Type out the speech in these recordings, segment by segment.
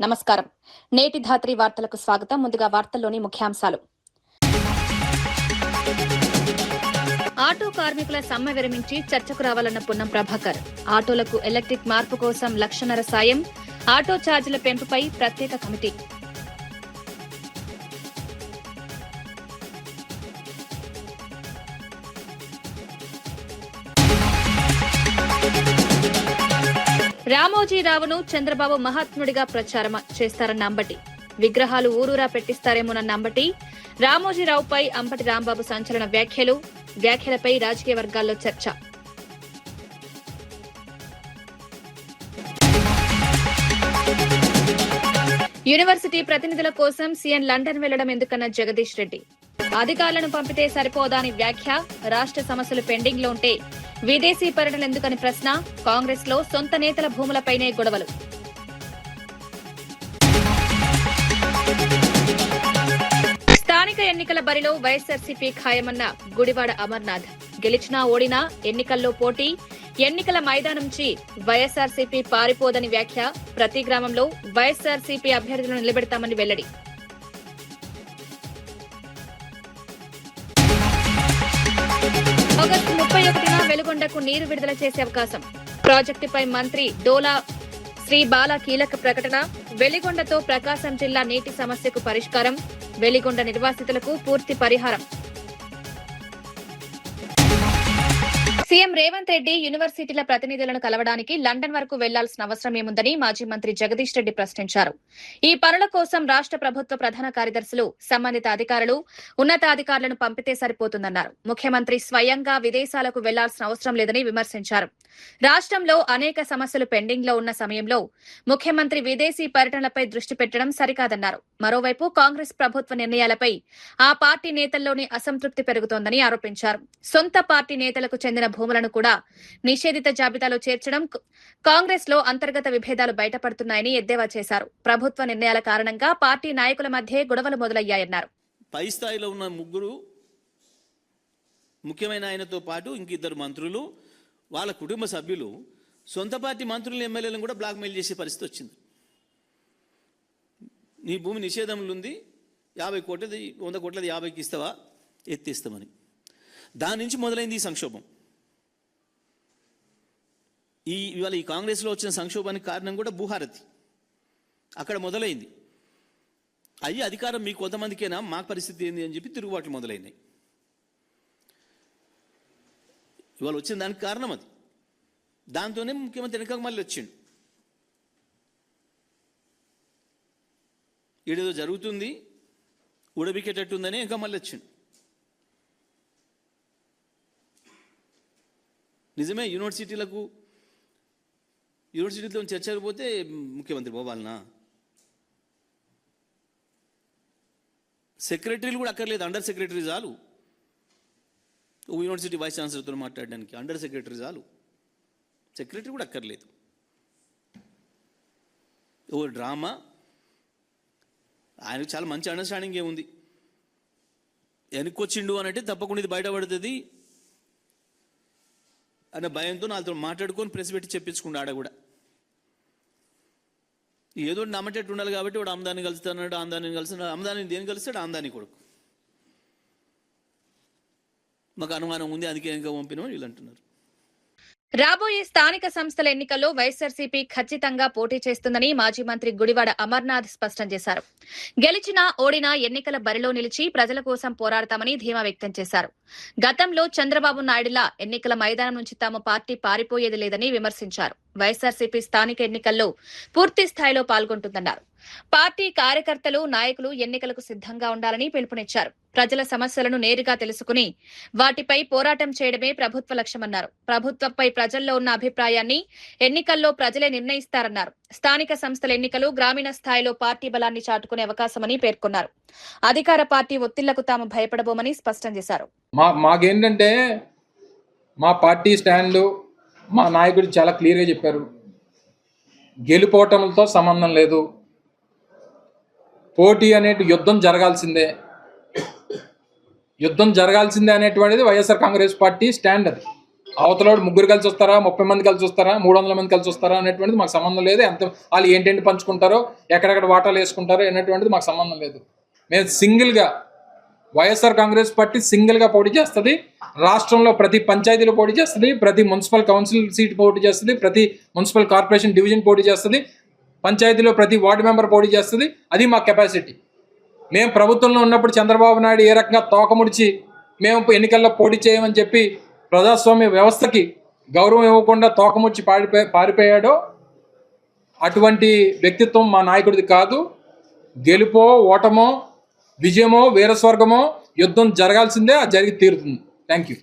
నమస్కారం. నేటి ధాత్రి వార్తలకు స్వాగతం. ముందుగా వార్తల్లోని ముఖ్యాంశాలు. ఆటో కార్మికుల సమ్మె విరమించి చర్చకు రావాలన్న పున్నం ప్రభాకర్. ఆటోలకు ఎలక్ట్రిక్ మార్పు కోసం 1,50,000 సాయం. ఆటో ఛార్జీల పెంపుపై ప్రత్యేక కమిటీ. రామోజీరావును చంద్రబాబు మహాత్ముడిగా ప్రచారం చేస్తారన్న అంబటి. విగ్రహాలు ఊరూరా పెట్టిస్తారేమోనన్న అంబటి. రామోజీరావుపై అంబటి రాంబాబు సంచలన వ్యాఖ్యలపై రాజకీయ వర్గాల్లో చర్చ. యూనివర్సిటీ ప్రతినిధుల కోసం సీఎం లండన్ వెళ్లడం ఎందుకన్న జగదీష్ రెడ్డి. అధికారులను పంపితే సరిపోదా అని వ్యాఖ్య. రాష్ట్ర సమస్యలు పెండింగ్ లో ఉంటే విదేశీ పర్యటన ఎందుకని ప్రశ్న. కాంగ్రెస్ లో సొంత నేతల భూములపైనే గొడవలు. స్థానిక ఎన్నికల బరిలో వైఎస్ఆర్సీపీ ఖాయమన్న గుడివాడ అమర్నాథ్. గెలిచినా ఓడినా ఎన్నికల్లో పోటీ. ఎన్నికల మైదానం నుంచి వైఎస్ఆర్సీపీ పారిపోదని వ్యాఖ్య. ప్రతి గ్రామంలో వైఎస్ఆర్సీపీ అభ్యర్థులను నిలబెడతామని వెల్లడి. ఆగస్టు 31న వెలుగొండకు నీరు విడుదల చేసే అవకాశం. ప్రాజెక్టుపై మంత్రి డోలా శ్రీ బాల కీలక ప్రకటన. వెలిగొండతో ప్రకాశం జిల్లా నీటి సమస్యకు పరిష్కారం. వెలిగొండ నిర్వాసితులకు పూర్తి పరిహారం. సీఎం రేవంత్ రెడ్డి యూనివర్సిటీల ప్రతినిధులను కలవడానికి లండన్ వరకు వెళ్లాల్సిన అవసరం ఏముందని మాజీ మంత్రి జగదీష్ రెడ్డి ప్రశ్నించారు. ఈ పనుల కోసం రాష్ట్ర ప్రభుత్వ ప్రధాన కార్యదర్శులు, సంబంధిత అధికారులు, ఉన్నతాధికారులను పంపితే సరిపోతుందన్నారు. ముఖ్యమంత్రి స్వయంగా విదేశాలకు వెళ్లాల్సిన అవసరం లేదని విమర్శించారు. రాష్ట్రంలో అనేక సమస్యలు పెండింగ్ లో ఉన్న సమయంలో ముఖ్యమంత్రి విదేశీ పర్యటనలపై దృష్టి పెట్టడం సరికాదన్నారు. మరోవైపు కాంగ్రెస్ ప్రభుత్వ నిర్ణయాలపై ఆ పార్టీ నేతల్లోని అసంతృప్తి పెరుగుతోందని ఆరోపించారు. సొంత పార్టీ నేతలకు చెందిన భూములను కూడా నిషేధిత జాబితాలో చేర్చడం, కాంగ్రెస్ లో అంతర్గత విభేదాలు బయటపడుతున్నాయని ఎద్దేవా చేశారు. ప్రభుత్వ నిర్ణయాల కారణంగా పార్టీ నాయకుల మధ్య గొడవలు మొదలయ్యాయన్నారు. పై స్థాయిలో ఉన్న ముగ్గురు ముఖ్యమైన ఆయనతో పాటు ఇంకిద్దరు మంత్రులు, వాళ్ళ కుటుంబ సభ్యులు సొంత పార్టీ మంత్రులు, ఎమ్మెల్యేలను కూడా బ్లాక్మెయిల్ చేసే పరిస్థితి వచ్చింది. నీ భూమి నిషేధంలో ఉంది, 50 కోట్లది 100 కోట్లది 50కి ఇస్తావా, ఎత్తిస్తామని. దాని నుంచి మొదలైంది ఈ సంక్షోభం. ఇవాళ ఈ కాంగ్రెస్లో వచ్చిన సంక్షోభానికి కారణం కూడా భూహారతి అక్కడ మొదలైంది. అయ్యి అధికారం మీకు కొంతమందికేనా, మాకు పరిస్థితి ఏంది అని చెప్పి తిరుగుబాట్లు మొదలైనాయి. ఇవాళ వచ్చిన దానికి కారణం అది. దాంతోనే ముఖ్యమంత్రి వెనక మళ్ళీ వచ్చిండు. ఈడేదో జరుగుతుంది, ఉడబికేటట్టుందని ఇంకా మళ్ళీ వచ్చిండు. నిజమే, యూనివర్సిటీతో చర్చకు పోతే ముఖ్యమంత్రి పోవాలనా? సెక్రటరీలు కూడా అక్కర్లేదు, అండర్ సెక్రటరీ చాలు. యూనివర్సిటీ వైస్ ఛాన్సలర్తో మాట్లాడడానికి అండర్ సెక్రటరీ చాలు, సెక్రటరీ కూడా అక్కర్లేదు. ఓ డ్రామా. ఆయనకు చాలా మంచి అండర్స్టాండింగ్ ఏముంది. వెనక్కొచ్చిండు అని అంటే తప్పకుండా ఇది బయటపడుతుంది అనే భయంతో నాతో మాట్లాడుకొని ప్రెస్ పెట్టి చెప్పించుకుంటా. ఆడ కూడా ఏదో నమ్మటట్టు ఉండాలి కాబట్టి వాడు ఆమ్దాన్ని కలుస్తాడు, ఆమ్దాన్ని కలుస్తాడు. ఆమ్దాన్ని దేని కలుస్తాడు? ఆమ్దాని కొడుకు. మాకు అనుమానం ఉంది, అందుకే ఇంకా పంపినామని వీళ్ళు అంటున్నారు. రాబోయే స్థానిక సంస్థల ఎన్నికల్లో వైఎస్ఆర్సీపీ ఖచ్చితంగా పోటీ చేస్తుందని మాజీ మంత్రి గుడివాడ అమర్నాథ్ స్పష్టం చేశారు. గెలిచినా ఓడినా ఎన్నికల బరిలో నిలిచి ప్రజల కోసం పోరాడతామని ధీమా వ్యక్తం చేశారు. గతంలో చంద్రబాబు నాయుడులా ఎన్నికల మైదానం నుంచి తమ పార్టీ పారిపోయేది లేదని విమర్శించారు. వైఎస్ఆర్సీపీ స్థానిక ఎన్నికల్లో పూర్తి స్థాయిలో పాల్గొంటుందన్నారు. పార్టీ కార్యకర్తలు, నాయకులు ఎన్నికలకు సిద్ధంగా ఉండాలని పిలుపునిచ్చారు. ప్రజల సమస్యలను నేరుగా తెలుసుకుని వాటిపై పోరాటం చేయడమే ప్రభుత్వ లక్ష్యమన్నారు. ప్రభుత్వంపై ప్రజల్లో ఉన్న అభిప్రాయాన్ని ఎన్నికల్లో ప్రజలే నిర్ణయిస్తారన్నారు. స్థానిక సంస్థల ఎన్నికలు గ్రామీణ స్థాయిలో పార్టీ బలాన్ని చాటుకునే అవకాశమని పేర్కొన్నారు. అధికార పార్టీ ఒత్తిళ్లకు తాము భయపడబోమని స్పష్టం చేశారు. మాకేంటంటే మా పార్టీ స్టాండ్, మా నాయకుడు చాలా క్లియర్గా చెప్పారు. గెలుపోవటంతో సంబంధం లేదు, పోటీ అనేటి యుద్ధం జరగాల్సిందే అనేటువంటిది వైఎస్ఆర్ కాంగ్రెస్ పార్టీ స్టాండ్. అది అవతలోడు 3 కలిసి వస్తారా, 30 మంది కలిసి వస్తారా, 300 మంది కలిసి వస్తారా అనేటువంటిది మాకు సంబంధం లేదు. ఎంత వాళ్ళు ఏంటంటే పంచుకుంటారో, ఎక్కడెక్కడ వాటాలు వేసుకుంటారో అనేటువంటిది మాకు సంబంధం లేదు. మేము సింగిల్గా వైఎస్ఆర్ కాంగ్రెస్ పార్టీ సింగిల్గా పోటీ చేస్తుంది. రాష్ట్రంలో ప్రతి పంచాయతీలో పోటీ చేస్తుంది, ప్రతి మున్సిపల్ కౌన్సిల్ సీట్ పోటీ చేస్తుంది, ప్రతి మున్సిపల్ కార్పొరేషన్ డివిజన్ పోటీ చేస్తుంది, పంచాయతీలో ప్రతి వార్డు మెంబర్ పోటీ చేస్తుంది. అది మా కెపాసిటీ. మేము ప్రభుత్వంలో ఉన్నప్పుడు చంద్రబాబు నాయుడు ఏ రకంగా తోకముడిచి మేము ఎన్నికల్లో పోటీ చేయమని చెప్పి ప్రజాస్వామ్య వ్యవస్థకి గౌరవం ఇవ్వకుండా తోకముడిచి పారిపోయాడో అటువంటి వ్యక్తిత్వం మా నాయకుడిది కాదు. గెలుపో ఓటమో విజయమో వీరస్వర్గమో యుద్ధం జరగాల్సిందే, అది జరిగి తీరుతుంది. Thank you.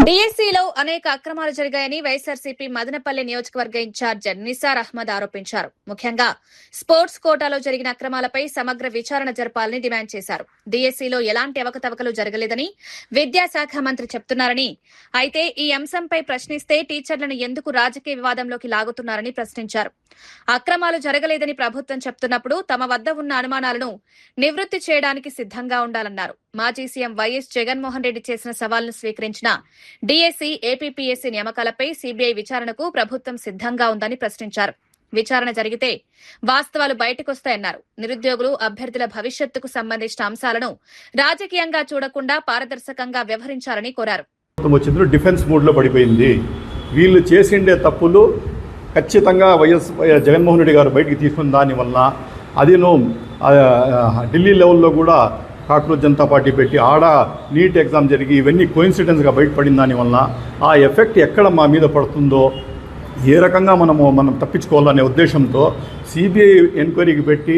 డిఎస్సీలో అనేక అక్రమాలు జరిగాయని వైఎస్ఆర్సీపీ మదనపల్లి నియోజకవర్గ ఇన్ఛార్జ్ నిసార్ అహ్మద్ ఆరోపించారు. ముఖ్యంగా స్పోర్ట్స్ కోటాలో జరిగిన అక్రమాలపై సమగ్ర విచారణ జరపాలని డిమాండ్ చేశారు. డిఎస్సీలో ఎలాంటి అవకతవకలు జరగలేదని విద్యాశాఖ మంత్రి చెప్తున్నారని, అయితే ఈ అంశంపై ప్రశ్నిస్తే టీచర్లను ఎందుకు రాజకీయ వివాదంలోకి లాగుతున్నారని ప్రశ్నించారు. అక్రమాలు జరగలేదని ప్రభుత్వం చెప్తున్నప్పుడు తమ వద్ద ఉన్న అనుమానాలను నివృత్తి చేయడానికి సిద్ధంగా ఉండాలన్నారు. మాజీ సీఎం వైఎస్ జగన్మోహన్ రెడ్డి చేసిన సవాల్ను స్వీకరించిన డిఎస్సీ, ఏపీపీఎస్సీ నియామకాలపై సీబీఐ విచారణకు ప్రభుత్వం సిద్ధంగా ఉందని ప్రశ్నించారు. విచారణ జరిగితే వాస్తవాలు బయటకొస్తాయన్నారు. నిరుద్యోగులు, అభ్యర్థుల భవిష్యత్తుకు సంబంధించిన అంశాలను రాజకీయంగా చూడకుండా పారదర్శకంగా వ్యవహరించాలని కోరారు. డిఫెన్స్ మూడ్లో పడిపోయింది. వీళ్ళు చేసిండే తప్పులు ఖచ్చితంగా వైఎస్ జగన్మోహన్ రెడ్డి గారు బయటికి తీసుకున్న దానివల్ల అదిను ఢిల్లీ లెవెల్లో కూడా కాక్రోచ్ జనతా పార్టీ పెట్టి ఆడ నీట్ ఎగ్జామ్ జరిగి ఇవన్నీ కోయిన్సిడెన్స్గా బయటపడిన దానివల్ల ఆ ఎఫెక్ట్ ఎక్కడ మా మీద పడుతుందో, ఏ రకంగా మనం తప్పించుకోవాలనే ఉద్దేశంతో సిబిఐ ఎంక్వైరీకి పెట్టి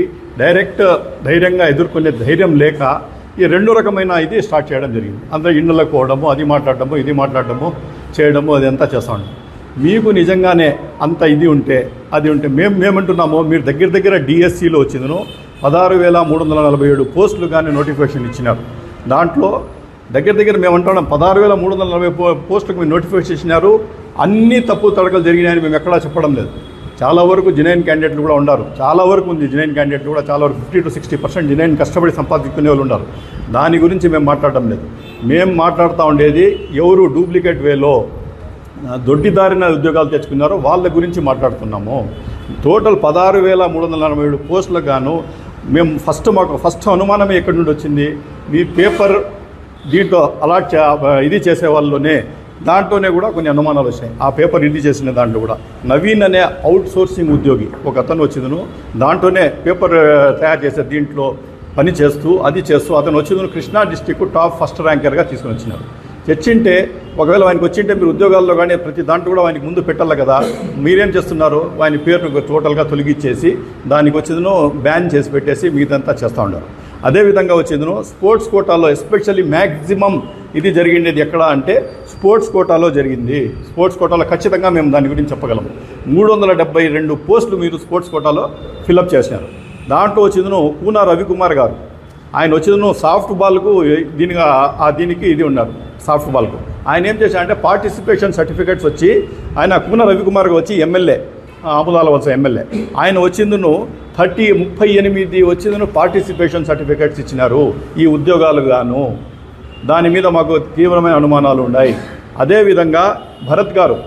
ధైర్యంగా ఎదుర్కొనే ధైర్యం లేక ఈ 2 రకమైన ఇది స్టార్ట్ చేయడం జరిగింది. అందరూ ఇళ్ళకి పోవడము, అది మాట్లాడటము, ఇది మాట్లాడటము చేయడము, అదంతా చేస్తూ ఉంటాం. మీకు నిజంగానే అంత ఇది ఉంటే అది ఉంటే మేమంటున్నాము, మీరు దగ్గర డిఎస్సిలో వచ్చిందను 16,347 పోస్టులు కానీ నోటిఫికేషన్ ఇచ్చినారు. దాంట్లో దగ్గర మేము అంటున్నాం 16,340 పోస్టులకు మీరు నోటిఫికేషన్ ఇచ్చినారు. అన్ని తప్పు తడకలు జరిగినాయని మేము ఎక్కడా చెప్పడం లేదు. చాలా వరకు జెన్యూన్ క్యాండిడేట్లు కూడా ఉన్నారు. చాలా వరకు ఉంది జెన్యూన్ క్యాండిడేట్లు కూడా, చాలా వరకు 50 to 60% జెన్యూన్ కష్టపడి సంపాదించుకునే వాళ్ళు ఉన్నారు. దాని గురించి మేము మాట్లాడడం లేదు. మేము మాట్లాడుతూ ఉండేది ఎవరు డూప్లికేట్ వేలో దొడ్డిదారిన ఉద్యోగాలు తెచ్చుకున్నారో వాళ్ళ గురించి మాట్లాడుతున్నాము. టోటల్ 16,347 పోస్టులకు గాను మేము మాకు ఫస్ట్ అనుమానమే ఎక్కడి నుండి వచ్చింది, మీ పేపర్ దీంట్లో అలాట్ ఇది చేసే వాళ్ళలోనే దాంట్లోనే కూడా కొన్ని అనుమానాలు వచ్చాయి. ఆ పేపర్ ఇది చేసిన దాంట్లో కూడా నవీన్ అనే అవుట్ సోర్సింగ్ ఉద్యోగి ఒక అతను వచ్చిందను, దాంట్లోనే పేపర్ తయారు చేసే దీంట్లో పని చేస్తూ అతను వచ్చిందను కృష్ణా డిస్టిక్ టాప్ ఫస్ట్ ర్యాంకర్గా తీసుకుని వచ్చినారు. తెచ్చింటే ఒకవేళ ఆయనకు వచ్చింటే మీరు ఉద్యోగాల్లో కానీ ప్రతి దాంట్లో కూడా ఆయనకి ముందు పెట్టాలి కదా. మీరేం చేస్తున్నారు, ఆయన పేరును టోటల్గా తొలగించేసి దానికి వచ్చిందను బ్యాన్ చేసి పెట్టేసి మిగతాంతా చేస్తూ ఉన్నారు. అదేవిధంగా వచ్చిందను స్పోర్ట్స్ కోటాలో ఎస్పెషల్లీ మ్యాక్సిమం ఇది జరిగిండేది ఎక్కడ అంటే స్పోర్ట్స్ కోటాలో జరిగింది. స్పోర్ట్స్ కోటాలో ఖచ్చితంగా మేము దాని గురించి చెప్పగలము. 372 పోస్టులు మీరు స్పోర్ట్స్ కోటాలో ఫిలప్ చేసినారు. దాంట్లో వచ్చిందను కూనా రవికుమార్ గారు, ఆయన వచ్చిందను సాఫ్ట్ బాల్కు దీనికి ఇది ఉన్నారు. సాఫ్ట్ బాల్కు ఆయన ఏం చేశారంటే పార్టిసిపేషన్ సర్టిఫికేట్స్ వచ్చి ఆయన కూన రవికుమార్ వచ్చి ఎమ్మెల్యే, ఆముదాల వలస ఎమ్మెల్యే, ఆయన వచ్చిందును 38 వచ్చిందును పార్టిసిపేషన్ సర్టిఫికేట్స్ ఇచ్చినారు ఈ ఉద్యోగాలు గాను. దాని మీద మాకు తీవ్రమైన అనుమానాలు ఉన్నాయి. అదేవిధంగా భరత్ గారు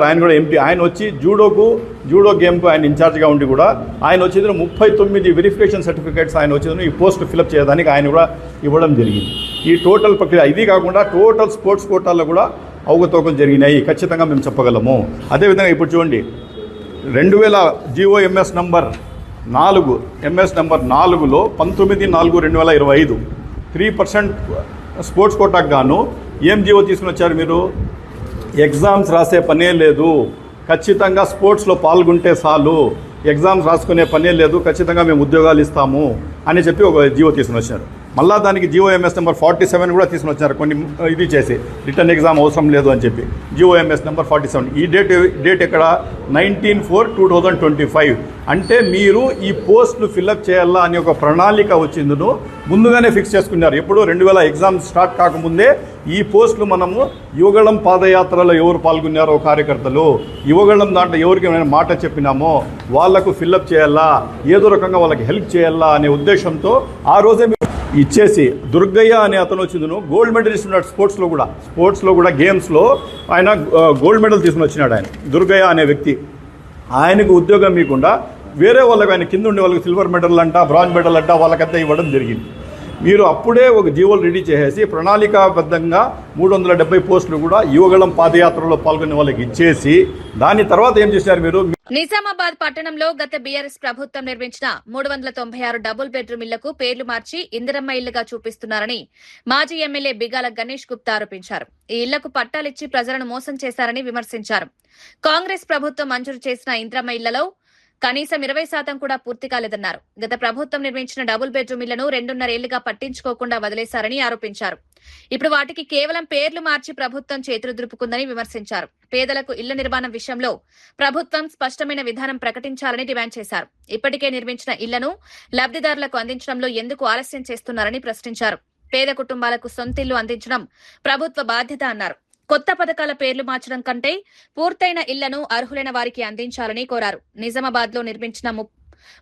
ఆయన కూడా ఎంపీ, ఆయన వచ్చి జూడో గేమ్కు ఆయన ఇన్ఛార్జ్గా ఉండి కూడా ఆయన వచ్చేది 39 వెరిఫికేషన్ సర్టిఫికేట్స్ ఆయన వచ్చేది ఈ పోస్ట్ ఫిలప్ చేయడానికి ఆయన కూడా ఇవ్వడం జరిగింది. ఈ టోటల్ ప్రక్రియ ఇది కాకుండా టోటల్ స్పోర్ట్స్ కోటాల్లో కూడా అవకతవకలు జరిగినాయి ఖచ్చితంగా మేము చెప్పగలము. అదేవిధంగా ఇప్పుడు చూడండి 2000 GOMS నంబర్ 4 4లో 19/4/2025 3% స్పోర్ట్స్ కోటాకు గాను ఏం జీవో తీసుకుని వచ్చారు మీరు? ఎగ్జామ్స్ రాసే పనే లేదు, ఖచ్చితంగా స్పోర్ట్స్లో పాల్గొంటే చాలు, ఎగ్జామ్స్ రాసుకునే పనే లేదు, ఖచ్చితంగా మేము ఉద్యోగాలు ఇస్తాము అని చెప్పి ఒక జీవో తీసుకుని వచ్చారు. మళ్ళీ దానికి GOMS నెంబర్ 47 కూడా తీసుకుని వచ్చారు. కొన్ని ఇది చేసి రిటర్న్ ఎగ్జామ్ అవసరం లేదు అని చెప్పి GOMS నెంబర్ 47. ఈ డేట్ ఎక్కడ 19/4/2025. అంటే మీరు ఈ పోస్టులు ఫిల్అప్ చేయాలా అని ఒక ప్రణాళిక వచ్చిందును ముందుగానే ఫిక్స్ చేసుకున్నారు. ఎప్పుడు 2000 ఎగ్జామ్స్ స్టార్ట్ కాకముందే ఈ పోస్టులు మనము యువగళం పాదయాత్రలో ఎవరు పాల్గొన్నారో కార్యకర్తలు, యువగళం దాంట్లో ఎవరికి ఏమైనా మాట చెప్పినామో వాళ్ళకు ఫిల్అప్ చేయాలా, ఏదో రకంగా వాళ్ళకి హెల్ప్ చేయాలా అనే ఉద్దేశంతో ఆ రోజే ఇచ్చేసి దుర్గయ్య అనే అతను వచ్చిందును గోల్డ్ మెడలిస్ట్ ఉన్నాడు స్పోర్ట్స్లో కూడా గేమ్స్లో ఆయన గోల్డ్ మెడల్ తీసుకుని వచ్చినాడు. ఆయన దుర్గయ్య అనే వ్యక్తి, ఆయనకు ఉద్యోగం ఇవ్వకుండా వేరే వాళ్ళకి ఆయన కింద ఉండే వాళ్ళకి సిల్వర్ మెడల్ అంట, బ్రాంజ్ మెడల్ అంట వాళ్ళకంతా ఇవ్వడం జరిగింది. మీరు అప్పుడే ఒక జీవోలు రెడీ చేసేసి ప్రణాళికాబద్ధంగా 370 పోస్టులు కూడా యువగళం పాదయాత్రలో పాల్గొనే వాళ్ళకి ఇచ్చేసి దాని తర్వాత ఏం చేశారు మీరు? నిజామాబాద్ పట్టణంలో గత బీఆర్ఎస్ ప్రభుత్వం నిర్మించిన 396 డబుల్ బెడ్రూమ్ ఇళ్లకు పేర్లు మార్చి ఇందిరమ్మ ఇళ్లుగా చూపిస్తున్నారని మాజీ ఎమ్మెల్యే బిగాల గణేష్ గుప్తా ఆరోపించారు. ఈ ఇళ్లకు పట్టాలిచ్చి ప్రజలను మోసం చేశారని విమర్శించారు. కాంగ్రెస్ ప్రభుత్వం మంజూరు చేసిన ఇందిరమ్మ ఇళ్లలో కనీసం 20% కూడా పూర్తి కాలేదన్నారు. గత ప్రభుత్వం నిర్మించిన డబుల్ బెడ్రూమ్ ఇళ్లను 2.5 ఏళ్లుగా పట్టించుకోకుండా వదిలేశారని ఆరోపించారు. ఇప్పుడు వాటికి కేవలం పేర్లు మార్చి ప్రభుత్వం చేతులు దులుపుకుందని విమర్శించారు. పేదలకు ఇళ్ల నిర్మాణం విషయంలో ప్రభుత్వం స్పష్టమైన విధానం ప్రకటించాలని డిమాండ్ చేశారు. ఇప్పటికే నిర్మించిన ఇళ్లను లబ్దిదారులకు అందించడంలో ఎందుకు ఆలస్యం చేస్తున్నారని ప్రశ్నించారు. పేద కుటుంబాలకు సొంతిల్లు అందించడం ప్రభుత్వ బాధ్యత అన్నారు. కొత్త పథకాల పేర్లు మార్చడం కంటే పూర్తయిన ఇళ్లను అర్హులైన వారికి అందించాలని కోరారు. నిజామాబాద్ లో నిర్మించిన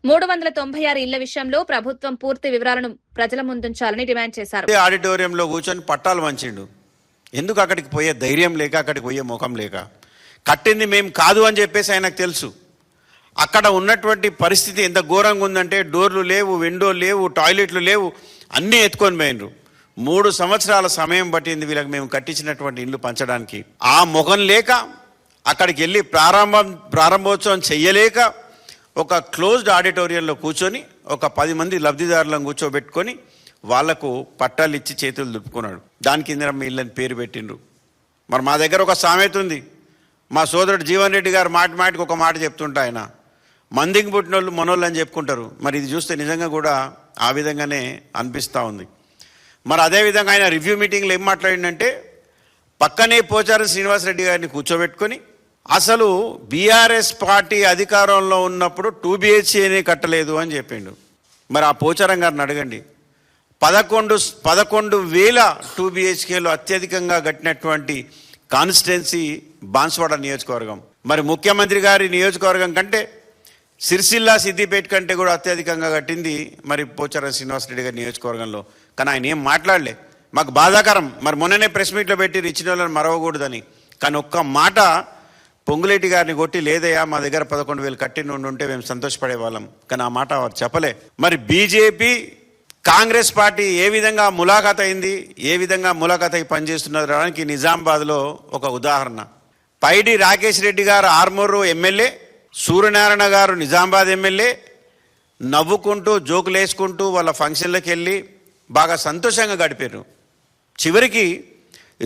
396 ఇళ్ల విషయంలో ప్రభుత్వం పూర్తి వివరాలను ప్రజల ముందుంచాలని డిమాండ్ చేశారు. ఆడిటోరియంలో కూర్చొని పట్టాలు వంచిండు. ఎందుకు అక్కడికి పోయే ధైర్యం లేక, అక్కడికి పోయే ముఖం లేక, కట్టింది మేము కాదు అని చెప్పేసి ఆయనకు తెలుసు. అక్కడ ఉన్నటువంటి పరిస్థితి ఎంత ఘోరంగా ఉందంటే డోర్లు లేవు, విండోలు లేవు, టాయిలెట్లు లేవు, అన్నీ ఎత్తుకొని పోయినరు. 3 సంవత్సరాల సమయం పట్టింది వీళ్ళకి మేము కట్టించినటువంటి ఇల్లు పంచడానికి. ఆ ముఖం లేక అక్కడికి వెళ్ళి ప్రారంభోత్సవం చెయ్యలేక ఒక క్లోజ్డ్ ఆడిటోరియంలో కూర్చొని ఒక 10 మంది లబ్ధిదారులను కూర్చోబెట్టుకొని వాళ్లకు పట్టాలు ఇచ్చి చేతులు దులుపుకున్నాడు. దానికి ఇందిరమ్మ ఇల్లు అని పేరు పెట్టిండ్రు. మరి మా దగ్గర ఒక సామెత ఉంది. మా సోదరుడు జీవన్ రెడ్డి గారు మాటికి ఒక మాట చెప్తుంటా, ఆయన మందికి పుట్టినోళ్ళు మనోళ్ళు అని చెప్పుకుంటారు. మరి ఇది చూస్తే నిజంగా కూడా ఆ విధంగానే అనిపిస్తూ ఉంది. మరి అదేవిధంగా ఆయన రివ్యూ మీటింగ్లో ఏం మాట్లాడిందంటే పక్కనే పోచారం శ్రీనివాసరెడ్డి గారిని కూర్చోబెట్టుకొని అసలు బీఆర్ఎస్ పార్టీ అధికారంలో ఉన్నప్పుడు 2 BHCనే కట్టలేదు అని చెప్పిండు. మరి ఆ పోచారం గారిని అడగండి. 11,000 2 BHKలో అత్యధికంగా కట్టినటువంటి కాన్స్టిట్యున్సీ బాన్స్వాడ నియోజకవర్గం. మరి ముఖ్యమంత్రి గారి నియోజకవర్గం కంటే సిరిసిల్ల, సిద్దిపేట కంటే కూడా అత్యధికంగా కట్టింది మరి పోచారం శ్రీనివాసరెడ్డి గారి నియోజకవర్గంలో. కానీ ఆయన ఏం మాట్లాడలే. మాకు బాధాకరం. మరి మొన్ననే ప్రెస్ మీట్లో పెట్టి ఇచ్చిన వాళ్ళని మరవకూడదని. కానీ ఒక్క మాట పొంగులేటి గారిని కొట్టి లేదయ్యా మా దగ్గర 11,000 కట్టి ఉంటే మేము సంతోషపడే వాళ్ళం. కానీ ఆ మాట వారు చెప్పలే. మరి బీజేపీ కాంగ్రెస్ పార్టీ ఏ విధంగా ములాఖాత్ అయింది, ఏ విధంగా ములాఖాత్ అయి పనిచేస్తున్నదానికి నిజామాబాద్లో ఒక ఉదాహరణ. పైడి రాకేష్ రెడ్డి గారు ఆర్మూరు ఎమ్మెల్యే, సూర్యనారాయణ గారు నిజామాబాద్ ఎమ్మెల్యే నవ్వుకుంటూ జోకులు వేసుకుంటూ వాళ్ళ ఫంక్షన్లకు వెళ్ళి బాగా సంతోషంగా గడిపారు. చివరికి